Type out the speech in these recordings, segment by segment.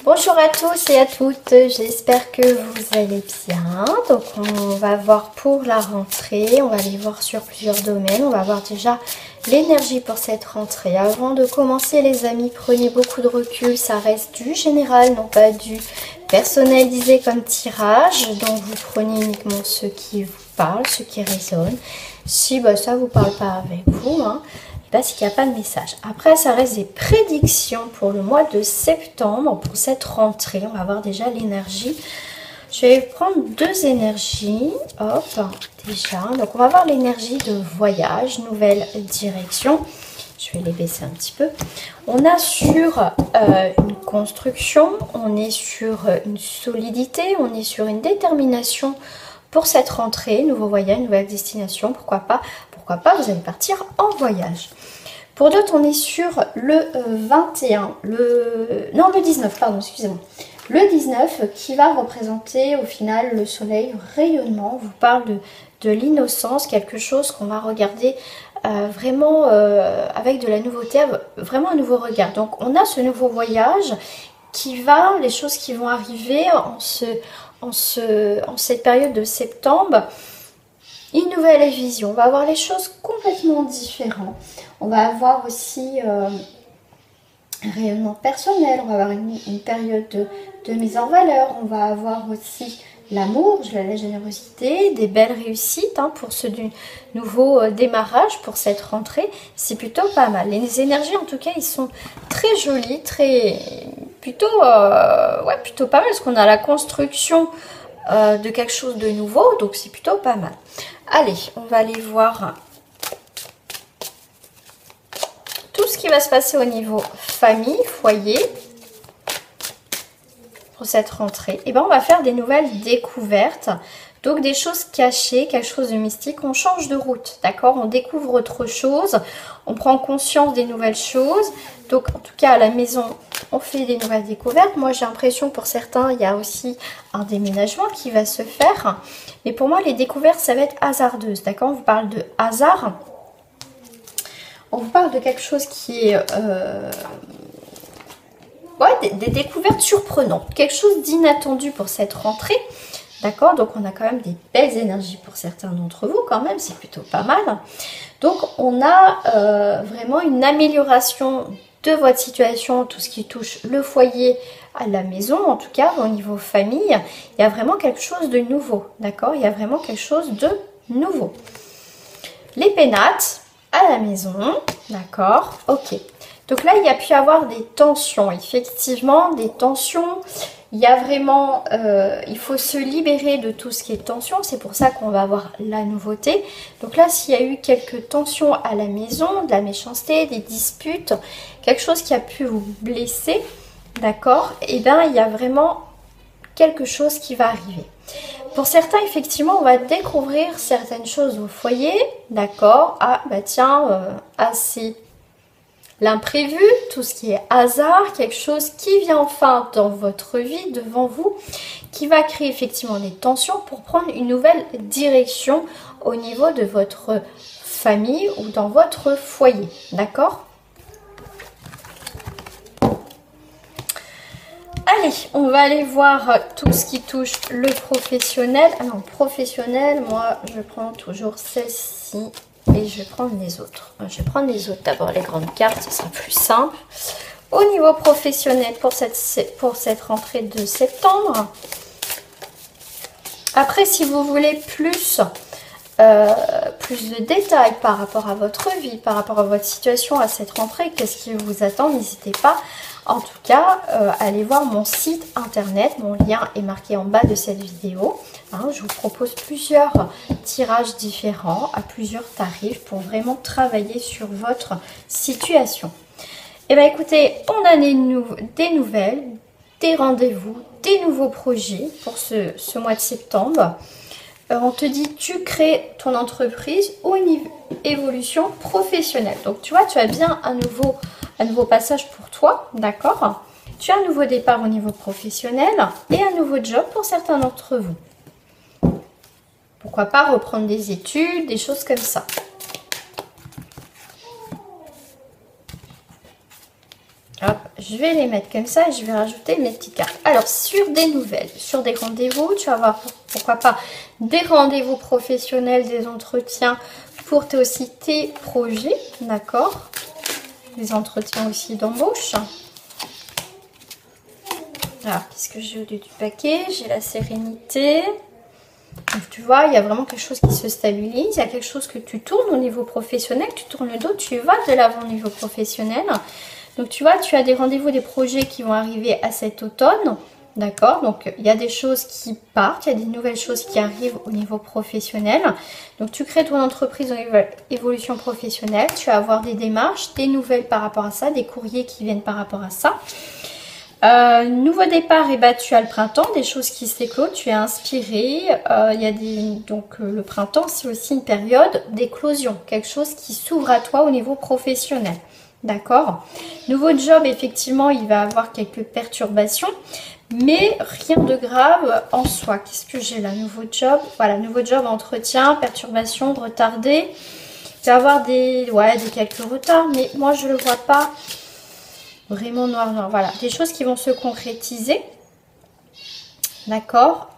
Bonjour à tous et à toutes, j'espère que vous allez bien. Donc on va voir pour la rentrée, on va aller voir sur plusieurs domaines. On va voir déjà l'énergie pour cette rentrée. Avant de commencer les amis, prenez beaucoup de recul, ça reste du général, non pas du personnalisé comme tirage. Donc vous prenez uniquement ce qui vous parle, ce qui résonne. Si ça ne vous parle pas avec vous, c'est qu'il n'y a pas de message. Après, ça reste des prédictions pour le mois de septembre, pour cette rentrée. On va voir déjà l'énergie. Je vais prendre deux énergies. Hop, déjà. Donc, on va voir l'énergie de voyage, nouvelle direction. Je vais les baisser un petit peu. On a sur une construction, on est sur une solidité, on est sur une détermination pour cette rentrée. Nouveau voyage, nouvelle destination, pourquoi pas, vous allez partir en voyage. Pour d'autres, on est sur le 21, le 19, pardon, excusez-moi. Le 19 qui va représenter au final le soleil rayonnement. On vous parle de l'innocence, quelque chose qu'on va regarder vraiment avec de la nouveauté, vraiment un nouveau regard. Donc on a ce nouveau voyage qui va, les choses qui vont arriver en cette période de septembre. Une nouvelle vision, on va avoir les choses complètement différentes. On va avoir aussi un rayonnement personnel, on va avoir une période de mise en valeur, on va avoir aussi l'amour, la générosité, des belles réussites pour ce nouveau démarrage pour cette rentrée. C'est plutôt pas mal. Les énergies en tout cas, ils sont très jolis, plutôt pas mal parce qu'on a la construction de quelque chose de nouveau, donc c'est plutôt pas mal. Allez, on va aller voir tout ce qui va se passer au niveau famille, foyer pour cette rentrée. Et on va faire des nouvelles découvertes, donc des choses cachées, quelque chose de mystique. On change de route, d'accord? On découvre autre chose, on prend conscience des nouvelles choses. Donc en tout cas à la maison, on fait des nouvelles découvertes. Moi j'ai l'impression pour certains, il y a aussi un déménagement qui va se faire. Mais pour moi les découvertes, ça va être hasardeuse, d'accord? On vous parle de hasard. On vous parle de quelque chose qui est des découvertes surprenantes, quelque chose d'inattendu pour cette rentrée, d'accord? Donc on a quand même des belles énergies pour certains d'entre vous quand même, c'est plutôt pas mal. Donc on a vraiment une amélioration de votre situation, tout ce qui touche le foyer, à la maison, en tout cas au niveau famille, il y a vraiment quelque chose de nouveau, d'accord? Il y a vraiment quelque chose de nouveau. Les pénates à la maison, d'accord? Ok. Donc là, il y a pu y avoir des tensions, effectivement, des tensions. Il y a vraiment, il faut se libérer de tout ce qui est tension. C'est pour ça qu'on va avoir la nouveauté. Donc là, s'il y a eu quelques tensions à la maison, de la méchanceté, des disputes, quelque chose qui a pu vous blesser, d'accord? Et bien, il y a vraiment quelque chose qui va arriver. Pour certains, effectivement, on va découvrir certaines choses au foyer, d'accord? Ah, c'est l'imprévu, tout ce qui est hasard, quelque chose qui vient enfin dans votre vie, devant vous, qui va créer effectivement des tensions pour prendre une nouvelle direction au niveau de votre famille ou dans votre foyer, d'accord? Allez, on va aller voir tout ce qui touche le professionnel. Ah non, professionnel, moi je prends toujours celle-ci et je vais prendre les autres. Je vais prendre les autres d'abord, les grandes cartes, ce sera plus simple. Au niveau professionnel pour cette rentrée de septembre. Après, si vous voulez plus de détails par rapport à votre vie, par rapport à votre situation à cette rentrée, qu'est-ce qui vous attend, n'hésitez pas. En tout cas, allez voir mon site internet, mon lien est marqué en bas de cette vidéo. Je vous propose plusieurs tirages différents à plusieurs tarifs pour vraiment travailler sur votre situation. Et bien écoutez, on a des nouvelles, des rendez-vous, des nouveaux projets pour ce mois de septembre. On te dit tu crées ton entreprise ou une évolution professionnelle. Donc tu vois, tu as bien un nouveau passage pour toi, d'accord? Tu as un nouveau départ au niveau professionnel et un nouveau job pour certains d'entre vous. Pourquoi pas reprendre des études, des choses comme ça. Hop. je vais les mettre comme ça et je vais rajouter mes petites cartes. Alors, sur des nouvelles, sur des rendez-vous, tu vas voir pourquoi pas des rendez-vous professionnels, des entretiens pour aussi tes projets, d'accord? Des entretiens aussi d'embauche. Alors, qu'est-ce que j'ai au lieu du paquet? J'ai la sérénité. Donc, tu vois, il y a vraiment quelque chose qui se stabilise. Il y a quelque chose que tu tournes au niveau professionnel. Tu tournes le dos, tu vas de l'avant au niveau professionnel. Donc, tu vois, tu as des rendez-vous, des projets qui vont arriver à cet automne. D'accord? Donc, il y a des choses qui partent. Il y a des nouvelles choses qui arrivent au niveau professionnel. Donc, tu crées ton entreprise au niveau évolution professionnelle. Tu vas avoir des démarches, des nouvelles par rapport à ça, des courriers qui viennent par rapport à ça. Nouveau départ, et bah, tu as le printemps, des choses qui s'éclosent, tu es inspiré. Il y a donc le printemps, c'est aussi une période d'éclosion, quelque chose qui s'ouvre à toi au niveau professionnel. D'accord? Nouveau job, effectivement, il va avoir quelques perturbations, mais rien de grave en soi. Qu'est-ce que j'ai là? Nouveau job, voilà, nouveau job, entretien, perturbation, retardé. Il va y avoir des quelques retards, mais moi je le vois pas vraiment noir. Voilà, des choses qui vont se concrétiser. D'accord,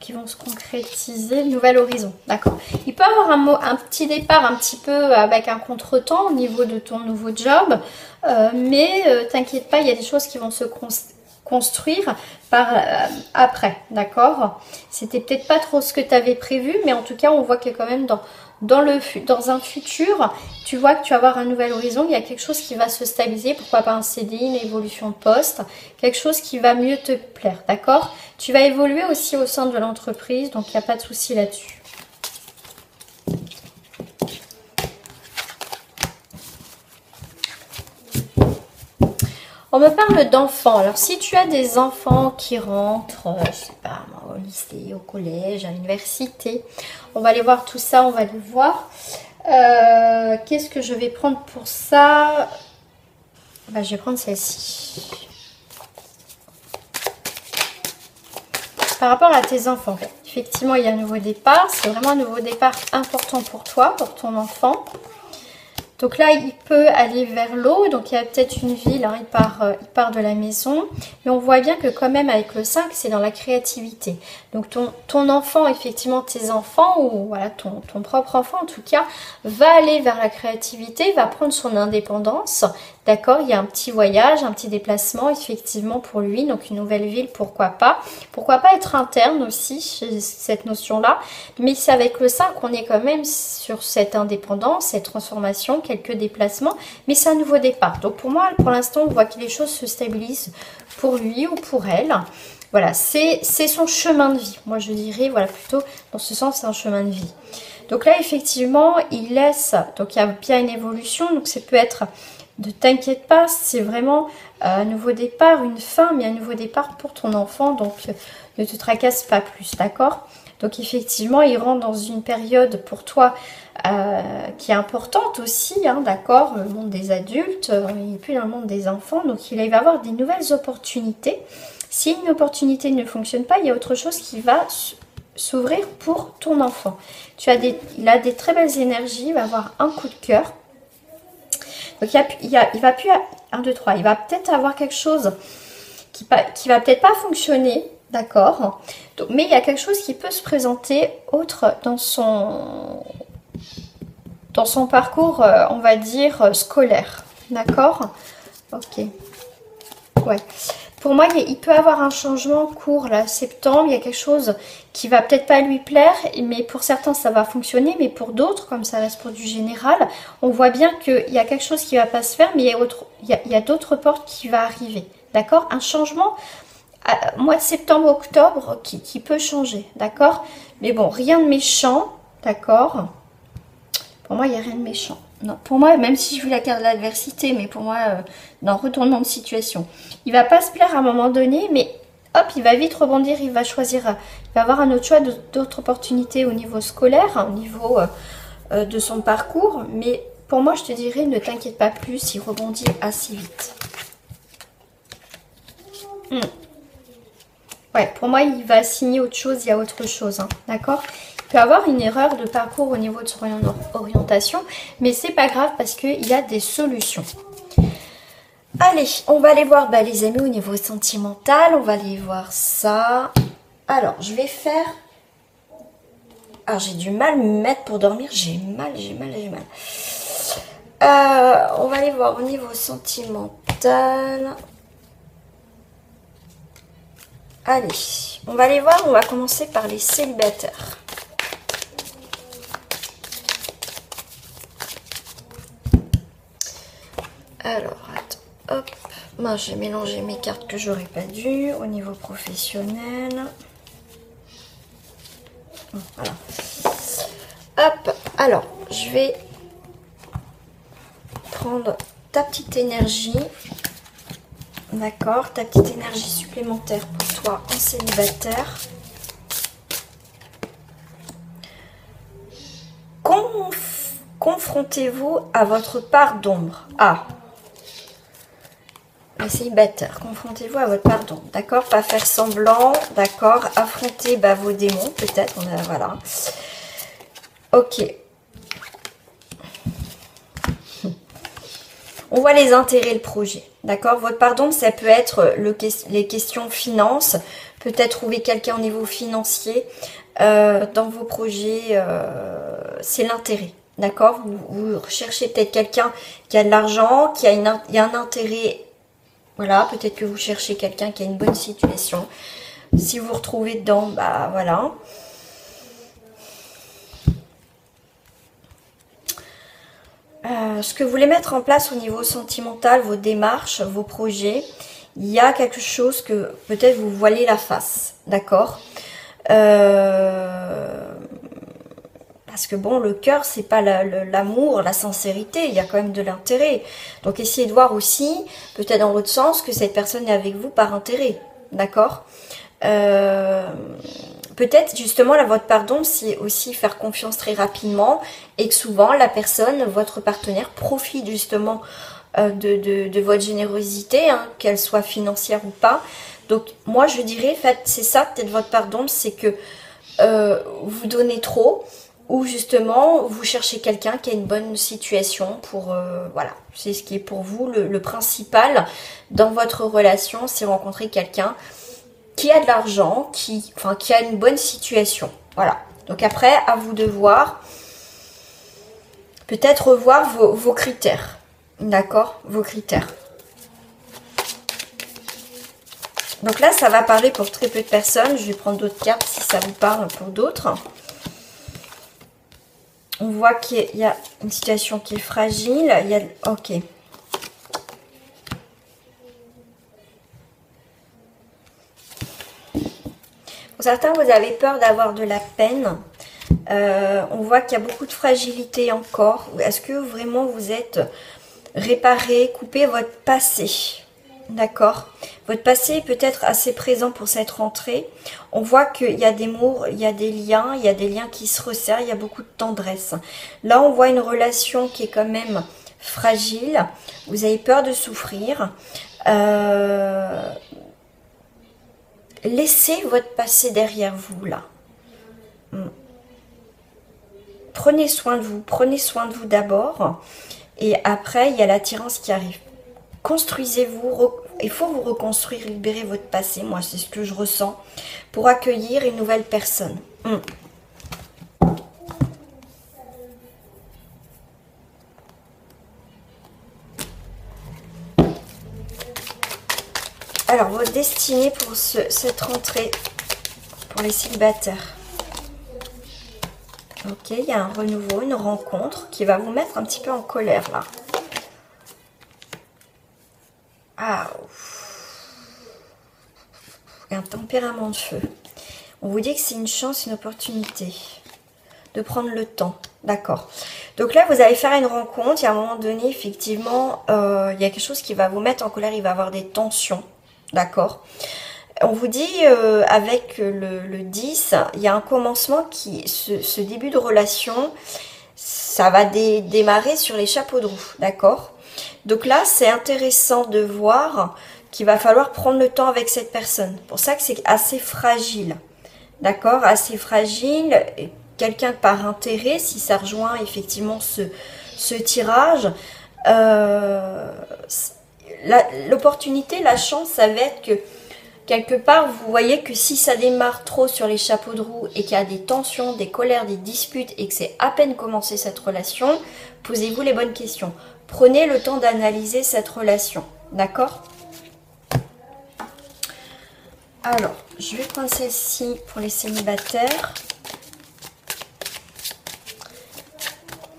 qui vont se concrétiser, nouvel horizon, d'accord. Il peut y avoir un petit départ un petit peu avec un contretemps au niveau de ton nouveau job, mais t'inquiète pas, il y a des choses qui vont se construire après, d'accord. C'était peut-être pas trop ce que tu avais prévu, mais en tout cas, on voit que quand même dans un futur, tu vois que tu vas avoir un nouvel horizon, il y a quelque chose qui va se stabiliser, pourquoi pas un CDI, une évolution de poste, quelque chose qui va mieux te plaire, d'accord? Tu vas évoluer aussi au sein de l'entreprise, donc il n'y a pas de souci là-dessus. On me parle d'enfants. Alors, si tu as des enfants qui rentrent, je sais pas, au lycée, au collège, à l'université, on va aller voir tout ça, on va les voir. Qu'est-ce que je vais prendre pour ça? Bah, je vais prendre celle-ci. Par rapport à tes enfants, effectivement, il y a un nouveau départ. C'est vraiment un nouveau départ important pour toi, pour ton enfant. Donc là, il peut aller vers l'eau, donc il y a peut-être une ville, hein, il part de la maison. Mais on voit bien que quand même avec le 5, c'est dans la créativité. Donc ton enfant, effectivement, tes enfants, ou voilà, ton propre enfant en tout cas, va aller vers la créativité, va prendre son indépendance. D'accord, il y a un petit voyage, un petit déplacement effectivement pour lui, donc une nouvelle ville, pourquoi pas. Pourquoi pas être interne aussi, cette notion-là. Mais c'est avec le 5 qu'on est quand même sur cette indépendance, cette transformation, quelques déplacements. Mais c'est un nouveau départ. Donc pour moi, pour l'instant, on voit que les choses se stabilisent pour lui ou pour elle. Voilà, c'est son chemin de vie. Moi, je dirais, voilà, plutôt dans ce sens, c'est un chemin de vie. Donc là, effectivement, il laisse, donc il y a bien une évolution, donc ça peut être... Ne t'inquiète pas, c'est vraiment un nouveau départ, une fin, mais un nouveau départ pour ton enfant, donc ne te tracasse pas plus, d'accord? Donc effectivement, il rentre dans une période pour toi qui est importante aussi, hein, d'accord? Le monde des adultes, il n'est plus dans le monde des enfants, donc il va avoir des nouvelles opportunités. Si une opportunité ne fonctionne pas, il y a autre chose qui va s'ouvrir pour ton enfant. Il a des très belles énergies, il va avoir un coup de cœur. Donc il va plus 1, 2, 3. Il va peut-être avoir quelque chose qui va peut-être pas fonctionner, d'accord. Mais il y a quelque chose qui peut se présenter autre dans son parcours, on va dire, scolaire. D'accord? Ok. Ouais. Pour moi, il peut avoir un changement court, là, septembre. Il y a quelque chose qui va peut-être pas lui plaire, mais pour certains, ça va fonctionner. Mais pour d'autres, comme ça reste pour du général, on voit bien qu'il y a quelque chose qui va pas se faire, mais il y a d'autres portes qui vont arriver. D'accord? Un changement, mois de septembre, octobre, qui peut changer. D'accord? Mais bon, rien de méchant. D'accord? Pour moi, il n'y a rien de méchant. Non, pour moi, même si je veux la carte de l'adversité, mais pour moi, non, retournement de situation. Il va pas se plaire à un moment donné, mais hop, il va vite rebondir, il va choisir, il va avoir un autre choix d'autres opportunités au niveau scolaire, au niveau de son parcours. Mais pour moi, je te dirais, ne t'inquiète pas plus, il rebondit assez vite. Ouais, pour moi, il va signer autre chose, il y a autre chose, hein, d'accord? Il peut avoir une erreur de parcours au niveau de son orientation, mais c'est pas grave parce qu'il y a des solutions. Allez, on va aller voir les amis au niveau sentimental. On va aller voir ça. Alors, je vais faire... Alors, j'ai du mal à me mettre pour dormir. J'ai mal. On va aller voir au niveau sentimental. Allez, on va aller voir. On va commencer par les célibataires. Alors, attends, hop. Moi, j'ai mélangé mes cartes que j'aurais pas dû au niveau professionnel. Voilà. Hop, alors, je vais prendre ta petite énergie. D'accord, ta petite énergie supplémentaire pour toi en célibataire. Confrontez-vous à votre part d'ombre. Ah, les célibataires, confrontez-vous à votre part d'ombre. D'accord, pas faire semblant. D'accord, affronter vos démons, peut-être. Voilà. Ok. On voit les intérêts, le projet. D'accord, votre part d'ombre, ça peut être les questions finances. Peut-être trouver quelqu'un au niveau financier. Dans vos projets, c'est l'intérêt. D'accord, vous recherchez peut-être quelqu'un qui a de l'argent, il y a un intérêt. Voilà, peut-être que vous cherchez quelqu'un qui a une bonne situation. Si vous vous retrouvez dedans, voilà. Ce que vous voulez mettre en place au niveau sentimental, vos démarches, vos projets, il y a quelque chose que peut-être vous voilez la face. D'accord, parce que bon, le cœur, c'est pas l'amour, la sincérité, il y a quand même de l'intérêt. Donc essayez de voir aussi, peut-être dans l'autre sens, que cette personne est avec vous par intérêt. D'accord, peut-être justement, votre pardon, c'est aussi faire confiance très rapidement et que souvent la personne, votre partenaire, profite justement de votre générosité, hein, qu'elle soit financière ou pas. Donc moi je dirais, c'est ça peut-être votre pardon, c'est que vous donnez trop, ou justement vous cherchez quelqu'un qui a une bonne situation pour voilà, c'est ce qui est pour vous le principal dans votre relation, c'est rencontrer quelqu'un qui a de l'argent, qui a une bonne situation. Voilà, donc après à vous de voir, peut-être revoir vos critères. D'accord, vos critères. Donc là ça va parler pour très peu de personnes. Je vais prendre d'autres cartes si ça vous parle pour d'autres. On voit qu'il y a une situation qui est fragile. Ok. Pour certains, vous avez peur d'avoir de la peine. On voit qu'il y a beaucoup de fragilité encore. Est-ce que vraiment vous êtes réparé, coupé votre passé? D'accord. Votre passé est peut-être assez présent pour cette rentrée. On voit qu'il y a des mots, il y a des liens qui se resserrent, il y a beaucoup de tendresse. Là, on voit une relation qui est quand même fragile. Vous avez peur de souffrir. Laissez votre passé derrière vous, là. Prenez soin de vous d'abord. Et après, il y a l'attirance qui arrive. Construisez-vous, il faut vous reconstruire, libérer votre passé, moi c'est ce que je ressens, pour accueillir une nouvelle personne. Alors, votre destinée pour cette rentrée, pour les célibataires. Ok, il y a un renouveau, une rencontre qui va vous mettre un petit peu en colère là. Ah, un tempérament de feu. On vous dit que c'est une chance, une opportunité de prendre le temps. D'accord. Donc là, vous allez faire une rencontre. Et à un moment donné, effectivement, il y a quelque chose qui va vous mettre en colère. Il va y avoir des tensions. D'accord. On vous dit, avec le 10, il y a un commencement ce début de relation, ça va démarrer sur les chapeaux de roue. D'accord. Donc là, c'est intéressant de voir qu'il va falloir prendre le temps avec cette personne. C'est pour ça que c'est assez fragile. D'accord, assez fragile. Quelqu'un par intérêt, si ça rejoint effectivement ce tirage, l'opportunité, la chance, ça va être que quelque part, vous voyez que si ça démarre trop sur les chapeaux de roue et qu'il y a des tensions, des colères, des disputes et que c'est à peine commencé cette relation, posez-vous les bonnes questions. Prenez le temps d'analyser cette relation, d'accord? Alors, je vais prendre celle-ci pour les célibataires.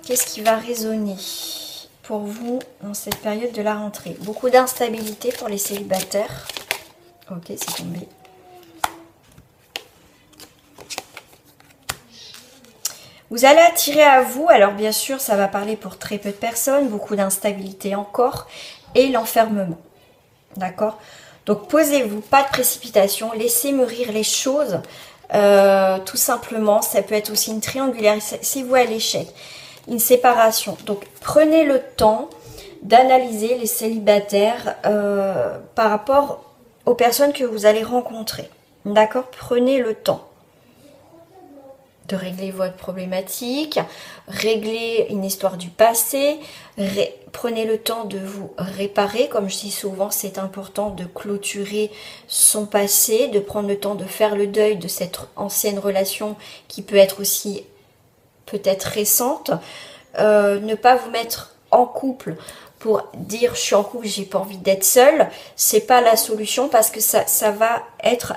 Qu'est-ce qui va résonner pour vous dans cette période de la rentrée? Beaucoup d'instabilité pour les célibataires. Ok, c'est tombé. Vous allez attirer à vous, alors bien sûr, ça va parler pour très peu de personnes, beaucoup d'instabilité encore, et l'enfermement. D'accord? Donc, posez-vous, pas de précipitation, laissez mûrir les choses, tout simplement. Ça peut être aussi une triangulaire, c'est vous à l'échec, une séparation. Donc, prenez le temps d'analyser les célibataires par rapport aux personnes que vous allez rencontrer. D'accord? Prenez le temps de régler votre problématique, régler une histoire du passé, prenez le temps de vous réparer. Comme je dis souvent, c'est important de clôturer son passé, de prendre le temps de faire le deuil de cette ancienne relation qui peut être aussi peut-être récente. Ne pas vous mettre en couple pour dire je suis en couple, j'ai pas envie d'être seule, c'est pas la solution parce que ça va être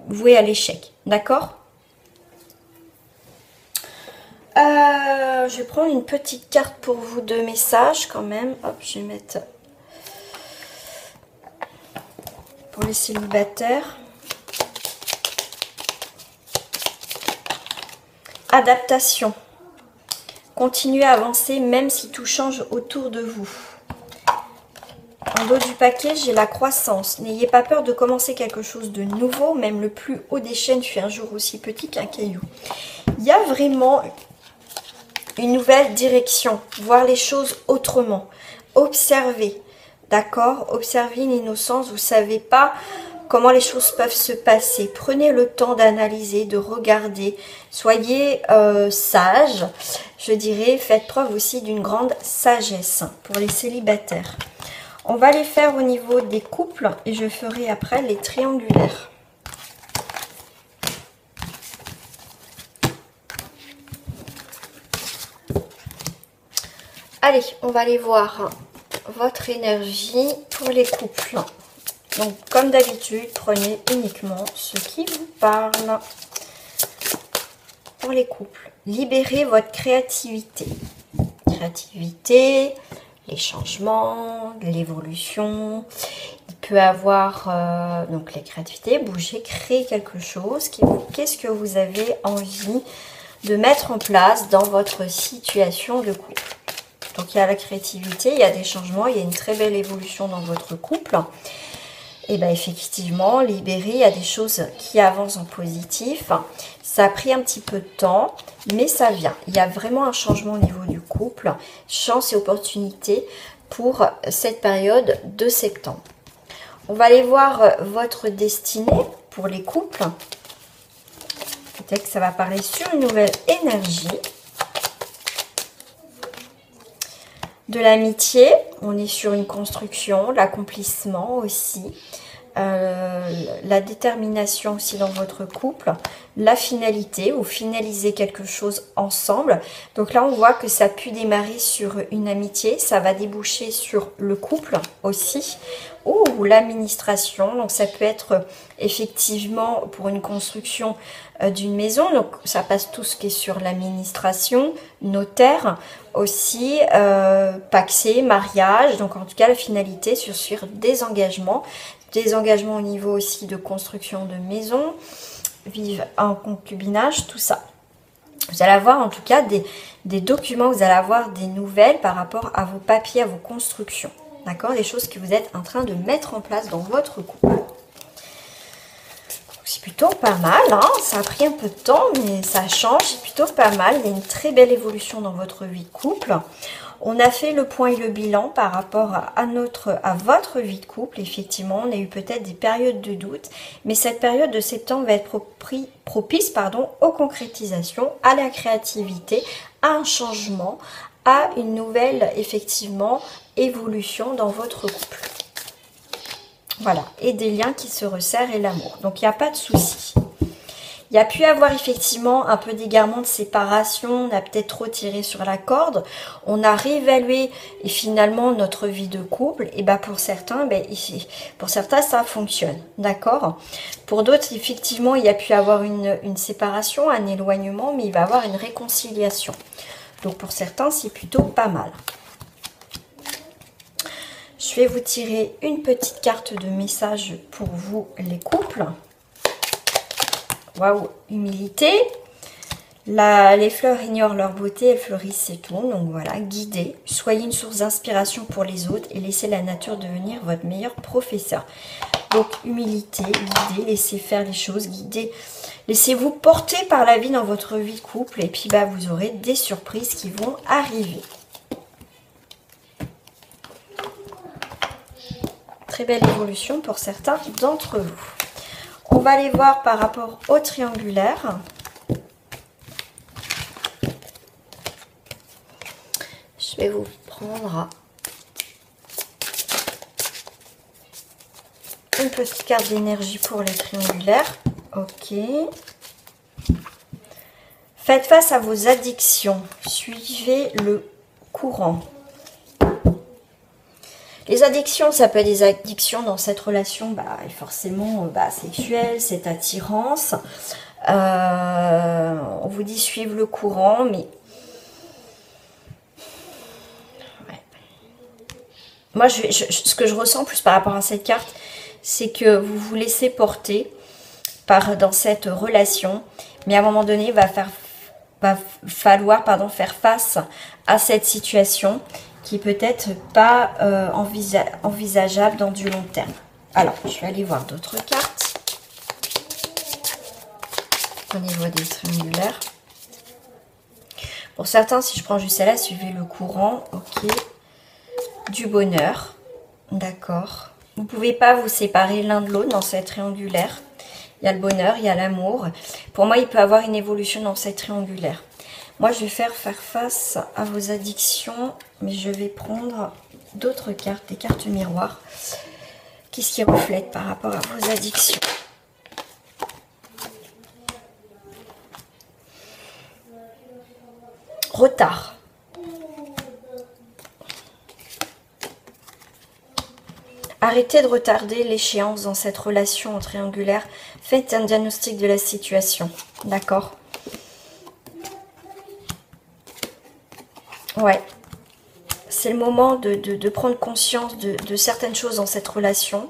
voué à l'échec. D'accord? Je vais prendre une petite carte pour vous de messages quand même. Hop, je vais mettre pour les célibataires. Adaptation. Continuez à avancer même si tout change autour de vous. En dos du paquet, j'ai la croissance. N'ayez pas peur de commencer quelque chose de nouveau. Même le plus haut des chênes fut un jour aussi petit qu'un caillou. Il y a vraiment une nouvelle direction. Voir les choses autrement. Observez. D'accord? Observez l'innocence. Vous ne savez pas comment les choses peuvent se passer. Prenez le temps d'analyser, de regarder. Soyez sage. Je dirais, faites preuve aussi d'une grande sagesse pour les célibataires. On va les faire au niveau des couples et je ferai après les triangulaires. Allez, on va aller voir votre énergie pour les couples. Donc, comme d'habitude, prenez uniquement ce qui vous parle. Pour les couples, libérez votre créativité. Créativité, les changements, l'évolution. Il peut avoir donc les créativités, bouger, créer quelque chose. Qu'est-ce que vous avez envie de mettre en place dans votre situation de couple? Donc, il y a la créativité, il y a des changements, il y a une très belle évolution dans votre couple. Et bien effectivement, libérer, il y a des choses qui avancent en positif. Ça a pris un petit peu de temps, mais ça vient. Il y a vraiment un changement au niveau du couple. Chance et opportunité pour cette période de septembre. On va aller voir votre destinée pour les couples. Peut-être que ça va parler sur une nouvelle énergie. De l'amitié, on est sur une construction, l'accomplissement aussi, la détermination aussi dans votre couple, la finalité, vous finalisez quelque chose ensemble. Donc là, on voit que ça a pu démarrer sur une amitié, ça va déboucher sur le couple aussi, ou l'administration. Donc ça peut être effectivement pour une construction d'une maison, donc ça passe tout ce qui est sur l'administration, notaire aussi, pacsé, mariage. Donc en tout cas la finalité sur des engagements au niveau aussi de construction de maison, vivre en concubinage, tout ça. Vous allez avoir en tout cas des documents, vous allez avoir des nouvelles par rapport à vos papiers, à vos constructions. D'accord? Des choses que vous êtes en train de mettre en place dans votre couple. C'est plutôt pas mal, hein? Ça a pris un peu de temps, mais ça change, c'est plutôt pas mal. Il y a une très belle évolution dans votre vie de couple. On a fait le point et le bilan par rapport à votre vie de couple. Effectivement, on a eu peut-être des périodes de doute, mais cette période de septembre va être propice aux concrétisations, à la créativité, à un changement, à une nouvelle, effectivement, évolution dans votre couple. Voilà, et des liens qui se resserrent et l'amour. Donc, il n'y a pas de souci. Il y a pu avoir effectivement un peu d'égarement de séparation, on a peut-être trop tiré sur la corde, on a réévalué et finalement notre vie de couple, et pour certains, ça fonctionne, d'accord. Pour d'autres, effectivement, il y a pu avoir une séparation, un éloignement, mais il va y avoir une réconciliation. Donc pour certains, c'est plutôt pas mal. Je vais vous tirer une petite carte de message pour vous les couples. Waouh, humilité. Les fleurs ignorent leur beauté, elles fleurissent, c'est tout. Donc voilà, guidez. Soyez une source d'inspiration pour les autres et laissez la nature devenir votre meilleur professeur. Donc humilité, guidez, laissez faire les choses, guidez. Laissez-vous porter par la vie dans votre vie de couple et puis vous aurez des surprises qui vont arriver. Très belle évolution pour certains d'entre vous. On va aller voir par rapport au triangulaire. Je vais vous prendre une petite carte d'énergie pour les triangulaires. Ok. Faites face à vos addictions. Suivez le courant. Les addictions, ça peut être des addictions dans cette relation, forcément sexuelle, cette attirance. On vous dit suivre le courant, mais ouais. Moi, ce que je ressens plus par rapport à cette carte, c'est que vous vous laissez porter dans cette relation, mais à un moment donné, va falloir faire face à cette situation qui peut-être pas envisageable dans du long terme. Alors, je vais aller voir d'autres cartes. Au niveau des triangulaires. Pour certains, si je prends juste celle-là, suivez le courant. Ok. Du bonheur. D'accord. Vous ne pouvez pas vous séparer l'un de l'autre dans cette triangulaire. Il y a le bonheur, il y a l'amour. Pour moi, il peut y avoir une évolution dans cette triangulaire. Moi, je vais faire face à vos addictions, mais je vais prendre d'autres cartes, des cartes miroirs. Qu'est-ce qui reflète par rapport à vos addictions? Retard. Arrêtez de retarder l'échéance dans cette relation triangulaire. Faites un diagnostic de la situation. D'accord? Ouais. C'est le moment de prendre conscience de certaines choses dans cette relation.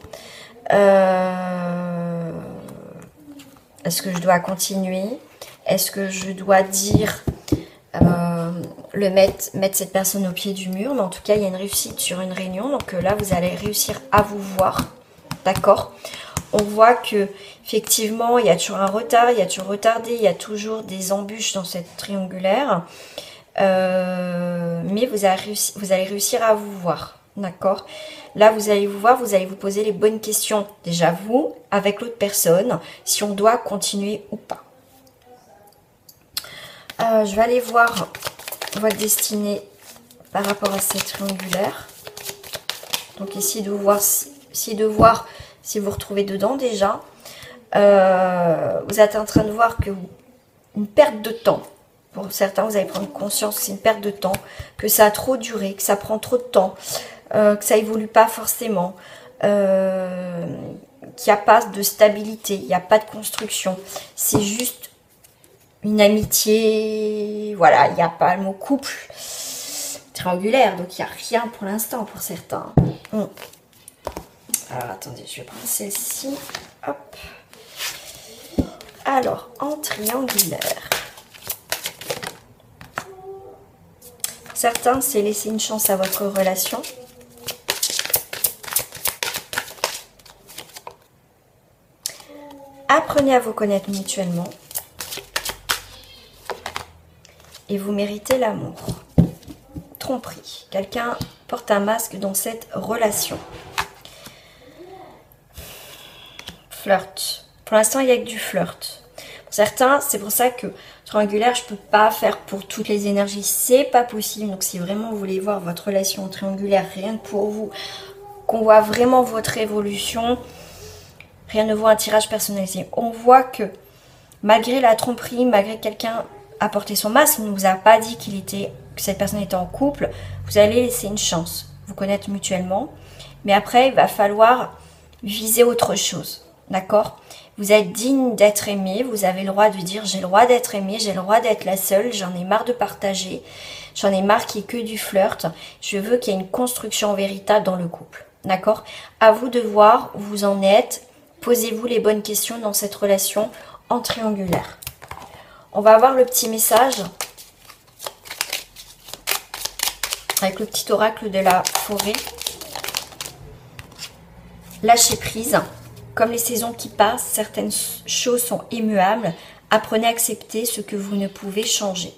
Est-ce que je dois continuer? Est-ce que je dois dire... mettre cette personne au pied du mur, mais en tout cas il y a une réussite sur une réunion, donc là vous allez réussir à vous voir, d'accord. On voit que effectivement il y a toujours un retard, il y a toujours retardé, il y a toujours des embûches dans cette triangulaire, mais vous allez réussir à vous voir, d'accord. Là vous allez vous voir, vous allez vous poser les bonnes questions, déjà vous, avec l'autre personne, si on doit continuer ou pas. Je vais aller voir votre destinée par rapport à cette triangulaire. Donc essayez de voir si vous retrouvez dedans déjà. Vous êtes en train de voir que une perte de temps. Pour certains, vous allez prendre conscience que c'est une perte de temps, que ça a trop duré, que ça prend trop de temps, que ça évolue pas forcément, qu'il n'y a pas de stabilité, il n'y a pas de construction. C'est juste une amitié, voilà, il n'y a pas le mot couple triangulaire, donc il n'y a rien pour l'instant pour certains. Alors attendez, je vais prendre celle-ci, hop. Alors, en triangulaire, certains, c'est laisser une chance à votre relation. Apprenez à vous connaître mutuellement. Et vous méritez l'amour. Tromperie. Quelqu'un porte un masque dans cette relation. Flirt. Pour l'instant, il n'y a que du flirt. Pour certains, c'est pour ça que triangulaire, je ne peux pas faire pour toutes les énergies. C'est pas possible. Donc, si vraiment vous voulez voir votre relation triangulaire, rien que pour vous, qu'on voit vraiment votre évolution. Rien ne vaut un tirage personnalisé. On voit que malgré la tromperie, malgré que quelqu'un a porté son masque, il ne vous a pas dit que cette personne était en couple, vous allez laisser une chance, vous connaître mutuellement. Mais après, il va falloir viser autre chose, d'accord? Vous êtes digne d'être aimé, vous avez le droit de dire j'ai le droit d'être aimé, j'ai le droit d'être la seule, j'en ai marre de partager, j'en ai marre qu'il n'y ait que du flirt, je veux qu'il y ait une construction véritable dans le couple, d'accord? À vous de voir où vous en êtes, posez-vous les bonnes questions dans cette relation en triangulaire. On va avoir le petit message avec le petit oracle de la forêt. Lâchez prise. Comme les saisons qui passent, certaines choses sont immuables. Apprenez à accepter ce que vous ne pouvez changer.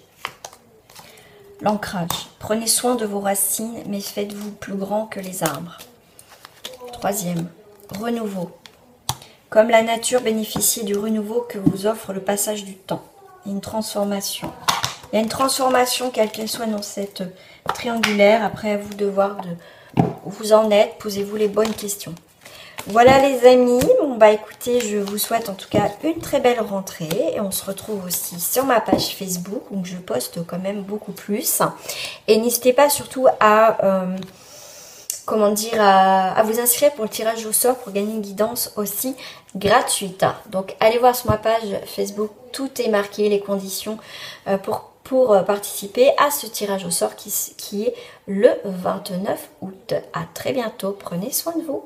L'ancrage. Prenez soin de vos racines, mais faites-vous plus grand que les arbres. Troisième. Renouveau. Comme la nature bénéficie du renouveau que vous offre le passage du temps. Une transformation. Il y a une transformation, quelle qu'elle soit, dans cette triangulaire. Après, à vous de voir où vous en êtes. Posez-vous les bonnes questions. Voilà les amis. Bon bah écoutez, je vous souhaite en tout cas une très belle rentrée. Et on se retrouve aussi sur ma page Facebook où je poste quand même beaucoup plus. Et n'hésitez pas surtout à... à vous inscrire pour le tirage au sort pour gagner une guidance aussi gratuite. Donc allez voir sur ma page Facebook, tout est marqué, les conditions pour participer à ce tirage au sort qui est le 29 août. À très bientôt, prenez soin de vous.